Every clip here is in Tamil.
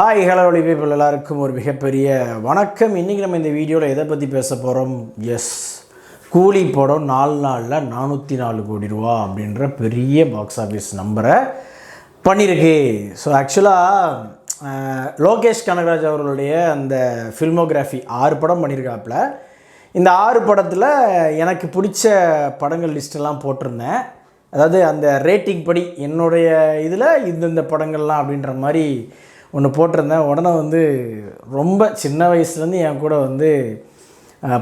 ஹாய் ஹலோ பீப்புள் எல்லாருக்கும் ஒரு மிகப்பெரிய வணக்கம். இன்றைக்கி நம்ம இந்த வீடியோவில் எதை பற்றி பேச போகிறோம்? கூலி படம் 4 நாளில் 404 கோடி ரூபா அப்படின்ற பெரிய பாக்ஸ் ஆஃபீஸ் நம்பரை பண்ணியிருக்கு. ஸோ ஆக்சுவலாக லோகேஷ் கனகராஜ் அவர்களுடைய அந்த ஃபில்மோகிராஃபி 6 படம் பண்ணியிருக்காப்புல. இந்த 6 படத்தில் எனக்கு பிடிச்ச படங்கள் லிஸ்ட்டெல்லாம் போட்டிருந்தேன். அதாவது அந்த ரேட்டிங் படி என்னுடைய இதில் இந்த படங்கள்லாம் அப்படின்ற மாதிரி ஒன்று போட்டிருந்தேன். உடனே ரொம்ப சின்ன வயசுலேருந்து என் கூட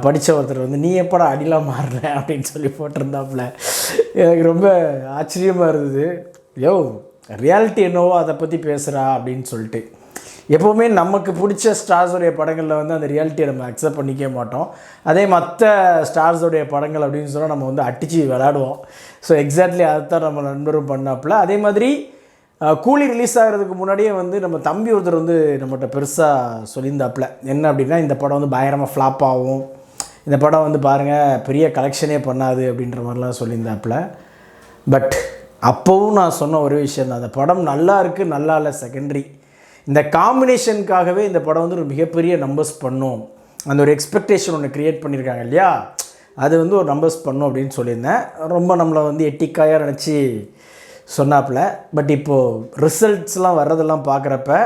படித்த ஒருத்தர் நீ எப்படா அடிலாம் மாறுற அப்படின்னு சொல்லி போட்டிருந்தாப்புல. எனக்கு ரொம்ப ஆச்சரியமாக இருந்தது. ரியாலிட்டி என்னவோ அதை பற்றி பேசுகிறா அப்படின்னு சொல்லிட்டு. எப்போவுமே நமக்கு பிடிச்ச ஸ்டார்ஸோடைய படங்களில் அந்த ரியாலிட்டியை நம்ம அக்செப்ட் பண்ணிக்க மாட்டோம். அதே மற்ற ஸ்டார்ஸோடைய படங்கள் அப்படின்னு சொன்னால் நம்ம அடித்து விளாடுவோம். ஸோ எக்ஸாக்ட்லி அதுதான் நம்ம நண்பரும் பண்ணாப்புல. அதே மாதிரி கூலி ரிலீஸ் ஆகிறதுக்கு முன்னாடியே நம்ம தம்பி ஒருத்தர் நம்மகிட்ட பெருசாக சொல்லியிருந்தாப்புல. என்ன அப்படின்னா, இந்த படம் பயங்கரமாக ஃப்ளாப் ஆகும், இந்த படம் பாருங்கள் பெரிய கலெக்ஷனே பண்ணாது அப்படின்ற மாதிரிலாம் சொல்லியிருந்தாப்புல. பட் அப்போவும் நான் சொன்ன ஒரு விஷயம் தான், அந்த படம் நல்லா இருக்குது நல்லா இல்லை செகண்டரி. இந்த காம்பினேஷனுக்காகவே இந்த படம் ஒரு மிகப்பெரிய நம்பர்ஸ் பண்ணும், அந்த ஒரு எக்ஸ்பெக்டேஷன் ஒன்று க்ரியேட் பண்ணியிருக்காங்க இல்லையா, அது ஒரு நம்பர்ஸ் பண்ணும் அப்படின்னு சொல்லியிருந்தேன். ரொம்ப நம்மளை எட்டிக்காயாக நினச்சி சொன்னாப்புல. பட் இப்போது ரிசல்ட்ஸ்லாம் வர்றதெல்லாம் பார்க்குறப்ப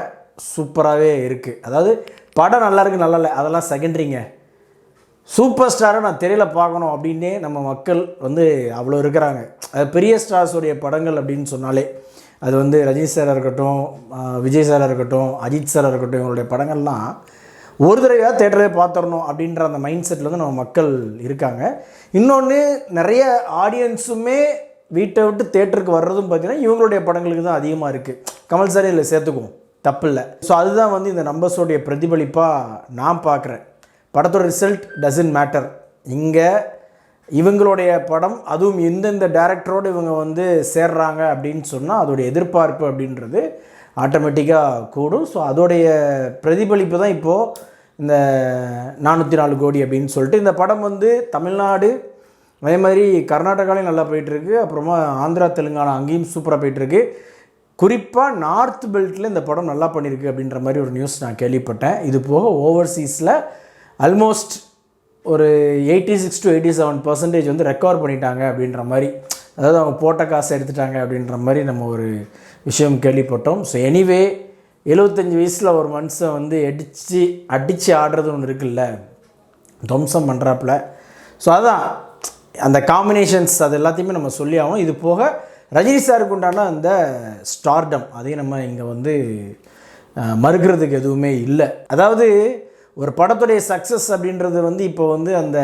சூப்பராகவே இருக்குது. அதாவது படம் நல்லா இருக்குது நல்லா இல்லை அதெல்லாம் செகண்டரிங்க. சூப்பர் ஸ்டாரை நான் திரையில் பார்க்கணும் அப்படின்னே நம்ம மக்கள் அவ்வளோ இருக்கிறாங்க. அது பெரிய ஸ்டார்ஸுடைய படங்கள் அப்படின்னு சொன்னாலே அது ரஜினி சாராக இருக்கட்டும், விஜய் சாராக இருக்கட்டும், அஜித் சாராக இருக்கட்டும், இவங்களுடைய படங்கள்லாம் ஒரு தடவையாக தேட்டரே பார்த்துடணும் அப்படின்ற அந்த மைண்ட் செட்டில் நம்ம மக்கள் இருக்காங்க. இன்னொன்று, நிறைய ஆடியன்ஸுமே வீட்டை விட்டு தேட்டருக்கு வர்றதும் பார்த்திங்கன்னா இவங்களுடைய படங்களுக்கு தான் அதிகமாக இருக்குது. கமல் சாரே இதில் சேர்த்துக்குவோம், தப்பு இல்லை. ஸோ அதுதான் இந்த நம்பர்ஸோடைய பிரதிபலிப்பாக நான் பார்க்குறேன். படத்தோட ரிசல்ட் டசன்ட் மேட்டர். இங்கே இவங்களுடைய படம், அதுவும் எந்தெந்த டேரக்டரோடு இவங்க சேர்றாங்க அப்படின்னு சொன்னால் அதோடைய எதிர்பார்ப்பு அப்படின்றது ஆட்டோமேட்டிக்காக கூடும். ஸோ அதோடைய பிரதிபலிப்பு தான் இப்போது இந்த 404 கோடி அப்படின்னு சொல்லிட்டு. இந்த படம் தமிழ்நாடு, அதே மாதிரி கர்நாடகாலையும் நல்லா போயிட்டுருக்கு, அப்புறமா ஆந்திரா தெலுங்கானா அங்கேயும் சூப்பராக போயிட்டுருக்கு. குறிப்பாக நார்த் பெல்ட்டில் இந்த படம் நல்லா பண்ணியிருக்கு அப்படின்ற மாதிரி ஒரு நியூஸ் நான் கேள்விப்பட்டேன். இது போக ஓவர்சீஸில் ஆல்மோஸ்ட் ஒரு 86 to 87% ரெக்கவர் பண்ணிட்டாங்க அப்படின்ற மாதிரி, அதாவது அவங்க போட்ட காசை எடுத்துட்டாங்க அப்படின்ற மாதிரி நம்ம ஒரு விஷயம் கேள்விப்பட்டோம். ஸோ எனிவே 75 வயசில் ஒரு மனுஷன் அடித்து ஆடுறது ஒன்று இருக்குல்ல, துவம்சம் பண்ணுறாப்புல. ஸோ அதான் அந்த காம்பினேஷன்ஸ் அது எல்லாத்தையுமே நம்ம சொல்லி ஆகணும். இது போக ரஜினி சாருக்கு உண்டான அந்த ஸ்டார்டம் அதையும் நம்ம இங்கே மறுக்கிறதுக்கு எதுவுமே இல்லை. அதாவது ஒரு படத்துடைய சக்ஸஸ் அப்படின்றது இப்போ அந்த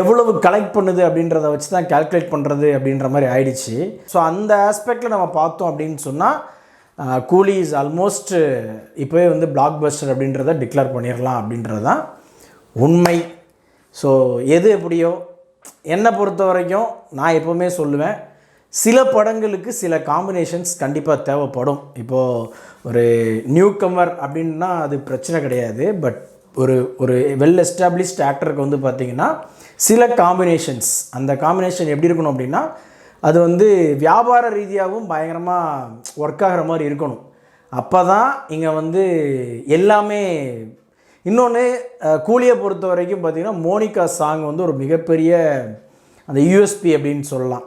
எவ்வளவு கலெக்ட் பண்ணுது அப்படின்றத வச்சு தான் கால்குலேட் பண்ணுறது அப்படின்ற மாதிரி ஆயிடுச்சு. ஸோ அந்த ஆஸ்பெக்டில் நம்ம பார்த்தோம் அப்படின்னு சொன்னால் கூலி இஸ் ஆல்மோஸ்ட் இப்போவே பிளாக் பஸ்டர் அப்படின்றத டிக்ளேர் பண்ணிடலாம் அப்படின்றது தான் உண்மை. ஸோ எது எப்படியோ என்னை பொறுத்த வரைக்கும் நான் எப்போவுமே சொல்லுவேன், சில படங்களுக்கு சில காம்பினேஷன்ஸ் கண்டிப்பாக தேவைப்படும். இப்போது ஒரு நியூ கமர் அப்படின்னா அது பிரச்சனை கிடையாது. பட் ஒரு வெல் எஸ்டாப்ளிஷ்ட் ஆக்டருக்கு பார்த்திங்கன்னா சில காம்பினேஷன்ஸ், அந்த காம்பினேஷன் எப்படி இருக்கணும் அப்படின்னா அது வியாபார ரீதியாகவும் பயங்கரமாக ஒர்க் ஆகிற மாதிரி இருக்கணும். அப்போ தான் இங்கே எல்லாமே. இன்னொன்று, கூலியை பொறுத்த வரைக்கும் பார்த்திங்கன்னா மோனிகா சாங் ஒரு மிகப்பெரிய அந்த யூஎஸ்பி அப்படின்னு சொல்லலாம்.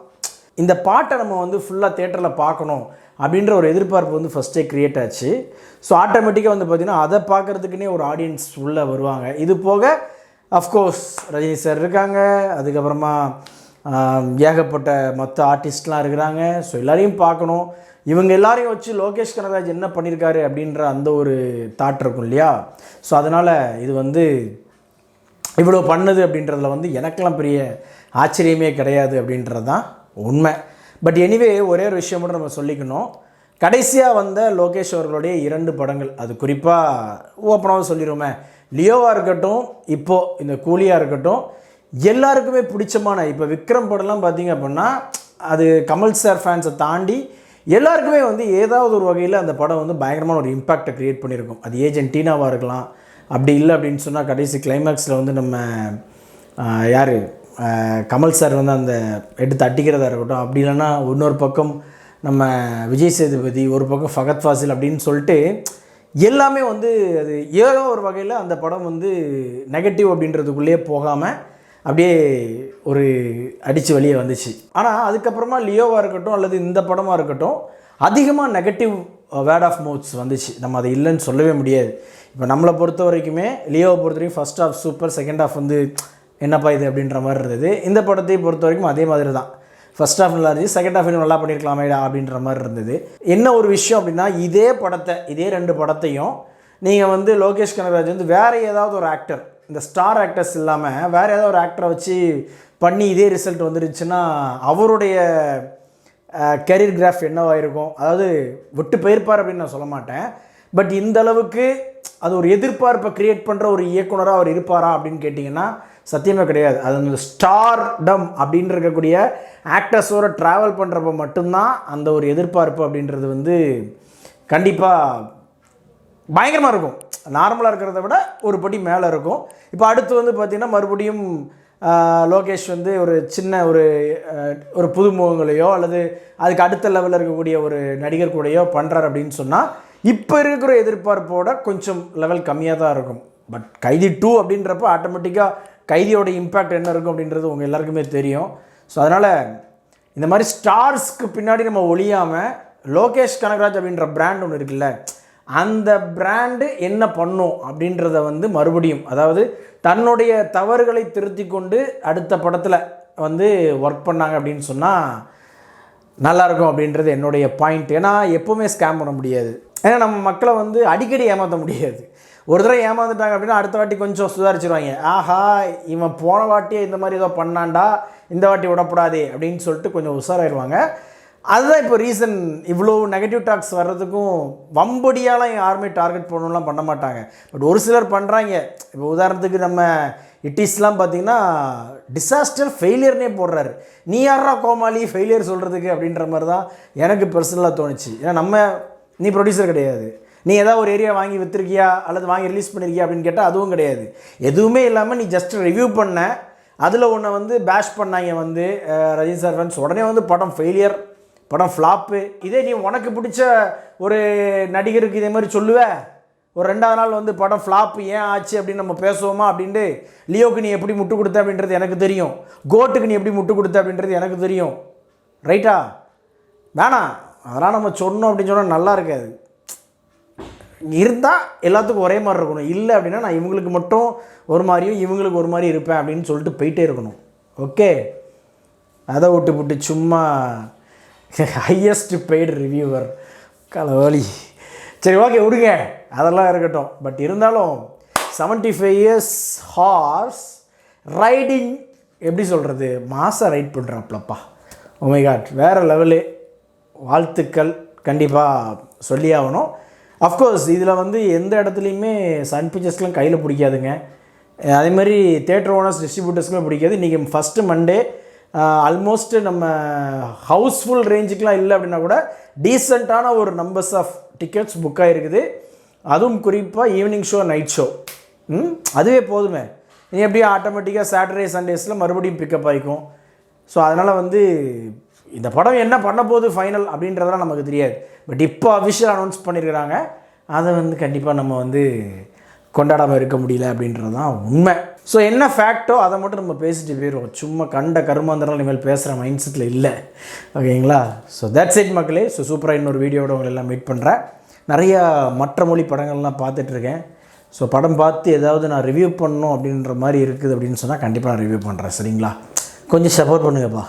இந்த பாட்டை நம்ம ஃபுல்லாக தேட்டரில் பார்க்கணும் அப்படின்ற ஒரு எதிர்பார்ப்பு ஃபஸ்ட்டே க்ரியேட் ஆச்சு. ஸோ ஆட்டோமேட்டிக்காக பார்த்திங்கன்னா அதை பார்க்குறதுக்குன்னே ஒரு ஆடியன்ஸ் உள்ளே வருவாங்க. இது போக அஃப்கோர்ஸ் ரஜினி சார் இருக்காங்க, அதுக்கப்புறமா ஏகப்பட்ட மற்ற ஆர்டிஸ்ட்லாம் இருக்கிறாங்க. ஸோ எல்லோரையும் பார்க்கணும். இவங்க எல்லாரையும் வச்சு லோகேஷ் கனகராஜ் என்ன பண்ணியிருக்காரு அப்படின்ற அந்த ஒரு தாட் இருக்கும் இல்லையா. ஸோ அதனால் இது இவ்வளோ பண்ணுது அப்படின்றதுல எனக்கெல்லாம் பெரிய ஆச்சரியமே கிடையாது அப்படின்றது தான் உண்மை. பட் எனிவே ஒரே ஒரு விஷயம் மட்டும் நம்ம சொல்லிக்கணும். கடைசியாக வந்த லோகேஷ் அவர்களுடைய 2 படங்கள், அது குறிப்பாக ஓப்பனாக சொல்லிடுவோமே, லியோவாக இருக்கட்டும், இப்போது இந்த கூலியாக இருக்கட்டும், எல்லாருக்குமே பிடிச்சமான. இப்போ விக்ரம் படம்லாம் பார்த்திங்க அப்படின்னா அது கமல் சார் ஃபேன்ஸை தாண்டி எல்லாருக்குமே ஏதாவது ஒரு வகையில் அந்த படம் பயங்கரமான ஒரு இம்பேக்டை க்ரியேட் பண்ணியிருக்கும். அது ஏஜென்ட் டீனாவாக இருக்கலாம். அப்படி இல்லை அப்படின்னு சொன்னால் கடைசி கிளைமேக்ஸில் நம்ம யார் கமல் சார் அந்த எடுத்து அட்டிக்கிறதா இருக்கட்டும், அப்படி இல்லைன்னா இன்னொரு பக்கம் நம்ம விஜய் சேதுபதி, ஒரு பக்கம் ஃபகத் ஃபாசில் அப்படின்னு சொல்லிட்டு எல்லாமே வந்து அது ஏதோ ஒரு வகையில் அந்த படம் வந்து நெகட்டிவ் அப்படின்றதுக்குள்ளேயே போகாமல் அப்படியே ஒரு அடித்து வெளியே வந்துச்சு. ஆனால் அதுக்கப்புறமா லியோவாக இருக்கட்டும் அல்லது இந்த படமாக இருக்கட்டும் அதிகமாக நெகட்டிவ் வேர்ட் ஆஃப் மவுத்ஸ் வந்துச்சு. நம்ம அதை இல்லைன்னு சொல்லவே முடியாது. இப்போ நம்மளை பொறுத்த வரைக்குமே லியோவை பொறுத்த வரைக்கும் first half super, second half வந்து என்னப்பா இது அப்படின்ற மாதிரி இருந்தது. இந்த படத்தை பொறுத்த வரைக்கும் அதே மாதிரி தான். ஃபஸ்ட் ஹாஃப் நல்லா இருந்துச்சு, செகண்ட் ஹாஃப் நல்லா பண்ணியிருக்கலாமேடா அப்படின்ற மாதிரி இருந்தது. என்ன ஒரு விஷயம் அப்படின்னா, இதே 2 படத்தையும் நீங்கள் வந்து லோகேஷ் கனகராஜ் வந்து வேறு ஏதாவது ஒரு ஆக்டர், இந்த ஸ்டார் ஆக்டர்ஸ் இல்லாமல் வேறு ஏதாவது ஒரு ஆக்டரை வச்சு பண்ணி இதே ரிசல்ட் வந்துருச்சுன்னா அவருடைய கெரியர் கிராஃப் என்னவாக இருக்கும்? அதாவது விட்டு போயிருப்பார் அப்படின்னு நான் சொல்ல மாட்டேன். பட் இந்த அளவுக்கு அது ஒரு எதிர்பார்ப்பை க்ரியேட் பண்ணுற ஒரு இயக்குனராக அவர் இருப்பாரா அப்படின்னு கேட்டிங்கன்னா சத்தியமே கிடையாது. அது அந்த ஸ்டார்டம் அப்படின்னு இருக்கக்கூடிய ஆக்டர்ஸோடு ட்ராவல் பண்ணுறப்ப மட்டும்தான் அந்த ஒரு எதிர்பார்ப்பு அப்படின்றது வந்து கண்டிப்பாக பயங்கரமாக இருக்கும். நார்மலாக இருக்கிறத விட ஒரு படி மேலே இருக்கும். இப்போ அடுத்து வந்து பார்த்திங்கன்னா மறுபடியும் லோகேஷ் வந்து ஒரு சின்ன ஒரு புதுமுகங்களையோ அல்லது அதுக்கு அடுத்த லெவலில் இருக்கக்கூடிய ஒரு நடிகர் கூடையோ பண்ணுறார் அப்படின்னு சொன்னால் இப்போ இருக்கிற எதிர்பார்ப்போட கொஞ்சம் லெவல் கம்மியாக தான் இருக்கும். பட் கைதி 2 அப்படின்றப்ப ஆட்டோமேட்டிக்காக கைதியோட இம்பேக்ட் என்ன இருக்கும் அப்படின்றது உங்கள் எல்லாருக்குமே தெரியும். ஸோ அதனால் இந்த மாதிரி ஸ்டார்ஸ்க்கு பின்னாடி நம்ம ஒழியாமல் லோகேஷ் கனகராஜ் அப்படின்ற பிராண்ட் ஒன்று இருக்குல்ல, அந்த பிராண்டு என்ன பண்ணும் அப்படின்றத வந்து மறுபடியும், அதாவது தன்னுடைய தவறுகளை திருத்தி கொண்டு அடுத்த படத்தில் வந்து ஒர்க் பண்ணாங்க அப்படின்னு சொன்னால் நல்லாயிருக்கும் அப்படின்றது என்னுடைய பாயிண்ட். ஏன்னா எப்போவுமே ஸ்கேம் பண்ண முடியாது. ஏன்னா நம்ம மக்களை வந்து அடிக்கடி ஏமாற்ற முடியாது. ஒரு தடவை ஏமாந்துட்டாங்க அப்படின்னா அடுத்த வாட்டி கொஞ்சம் சுதாரிச்சிருவாங்க. ஆஹா, இவன் போன வாட்டியே இந்த மாதிரி ஏதோ பண்ணாண்டா, இந்த வாட்டி விடக்கூடாதே அப்படின்னு சொல்லிட்டு கொஞ்சம் உஷாராயிருவாங்க. அதுதான் இப்போ ரீசன். இவ்வளோ நெகட்டிவ் டாக்ஸ் வர்றதுக்கும் வம்படியாலாம் யாருமே டார்கெட் பண்ணணும்லாம் பண்ண மாட்டாங்க. பட் ஒரு சிலர் பண்ணுறாங்க. இப்போ உதாரணத்துக்கு நம்ம இட்டிஸ்லாம் பார்த்திங்கன்னா டிசாஸ்டர் ஃபெயிலியர்னே போடுறாரு. நீ யாரா கோமாளி ஃபெயிலியர் சொல்கிறதுக்கு அப்படின்ற மாதிரி தான் எனக்கு பர்சனலாக தோணுச்சு. ஏன்னா நீ ப்ரொடியூசர் கிடையாது, நீ ஏதாவது ஒரு ஏரியா வாங்கி விற்றுருக்கியா அல்லது வாங்கி ரிலீஸ் பண்ணியிருக்கியா அப்படின்னு கேட்டால் அதுவும் கிடையாது. எதுவுமே இல்லாமல் நீ ஜஸ்ட் ரிவ்யூ பண்ண, அதில் ஒன்றை வந்து பேஷ் பண்ணாங்க வந்து ரஜினி சார் ஃபேன்ஸ், உடனே வந்து படம் ஃபெயிலியர், படம் ஃப்ளாப்பு. இதே நீ உனக்கு பிடிச்ச ஒரு நடிகருக்கு இதே மாதிரி சொல்லுவேன், ஒரு 2வது நாள் வந்து படம் ஃப்ளாப்பு ஏன் ஆச்சு அப்படின்னு நம்ம பேசுவோமா அப்படின்ட்டு. லியோக்கு நீ எப்படி முட்டு கொடுத்த அப்படின்றது எனக்கு தெரியும், கோட்டுக்கு நீ எப்படி முட்டு கொடுத்த அப்படின்றது எனக்கு தெரியும். ரைட்டா? வேணாம், அதெல்லாம் நம்ம சொன்னோம் அப்படின்னு சொன்னால் நல்லா இருக்காது. இருந்தால் எல்லாத்துக்கும் ஒரே மாதிரி இருக்கணும். இல்லை அப்படின்னா நான் இவங்களுக்கு மட்டும் ஒரு மாதிரியும் இவங்களுக்கு ஒரு மாதிரி இருப்பேன் அப்படின்னு சொல்லிட்டு போயிட்டே இருக்கணும். ஓகே, அதை விட்டு சும்மா ஹையஸ்ட் பெய்டு ரிவ்யூவர் கலவாளி. சரி, ஓகே, விடுங்க, அதெல்லாம் இருக்கட்டும். பட் இருந்தாலும் 75 years ஹார்ஸ் ரைடிங் எப்படி சொல்கிறது, மாசாக ரைட் பண்ணுறாப்லப்பா. ஓ மை காட், வேறு லெவலு. வாழ்த்துக்கள் கண்டிப்பாக சொல்லி ஆகணும். அஃப்கோர்ஸ் இதில் வந்து எந்த இடத்துலையுமே சன் பிக்சர்ஸ்லாம் கையில் பிடிக்காதுங்க. அதேமாதிரி தேட்டர் ஓனர்ஸ் டிஸ்ட்ரிபியூட்டர்ஸ்க்குமே பிடிக்காது. இன்றைக்கி ஃபஸ்ட்டு மண்டே ஆல்மோஸ்ட் நம்ம ஹவுஸ்ஃபுல் ரேஞ்சுக்கெலாம் இல்லை அப்படின்னா கூட டீசெண்டான ஒரு நம்பர்ஸ் ஆஃப் டிக்கெட்ஸ் புக் ஆகிருக்குது. அதுவும் குறிப்பாக ஈவினிங் ஷோ, நைட் ஷோ. அதுவே போதுமே. நீ எப்படியும் ஆட்டோமேட்டிக்காக சாட்டர்டே சண்டேஸில் மறுபடியும் பிக்கப் ஆகிக்கும். ஸோ அதனால் வந்து இந்த படம் என்ன பண்ண போகுது ஃபைனல் அப்படின்றதெல்லாம் நமக்கு தெரியாது. பட் இப்போ அஃபிஷியல் அனௌன்ஸ் பண்ணியிருக்கிறாங்க. அதை வந்து கண்டிப்பாக நம்ம வந்து கொண்டாடாமல் இருக்க முடியல அப்படின்றது தான் உண்மை. ஸோ என்ன ஃபேக்டோ அதை மட்டும் நம்ம பேசிட்டு போயிடுவோம். சும்மா கண்ட கருமாந்திரம் இனிமேல் பேசுகிற மைண்ட் செட்டில் இல்லை. ஓகேங்களா? ஸோ தட்ஸ் இட் மக்களே. ஸோ சூப்பராக இன்னொரு வீடியோட உங்களை எல்லாம் மீட் பண்ணுறேன். நிறையா மற்ற மொழி படங்கள்லாம் பார்த்துட்ருக்கேன். ஸோ படம் பார்த்து ஏதாவது நான் ரிவ்யூ பண்ணணும் அப்படின்ற மாதிரி இருக்குது அப்படின்னு சொன்னால் கண்டிப்பாக நான் ரிவ்யூ பண்ணுறேன். சரிங்களா? கொஞ்சம் சப்போர்ட் பண்ணுங்கப்பா.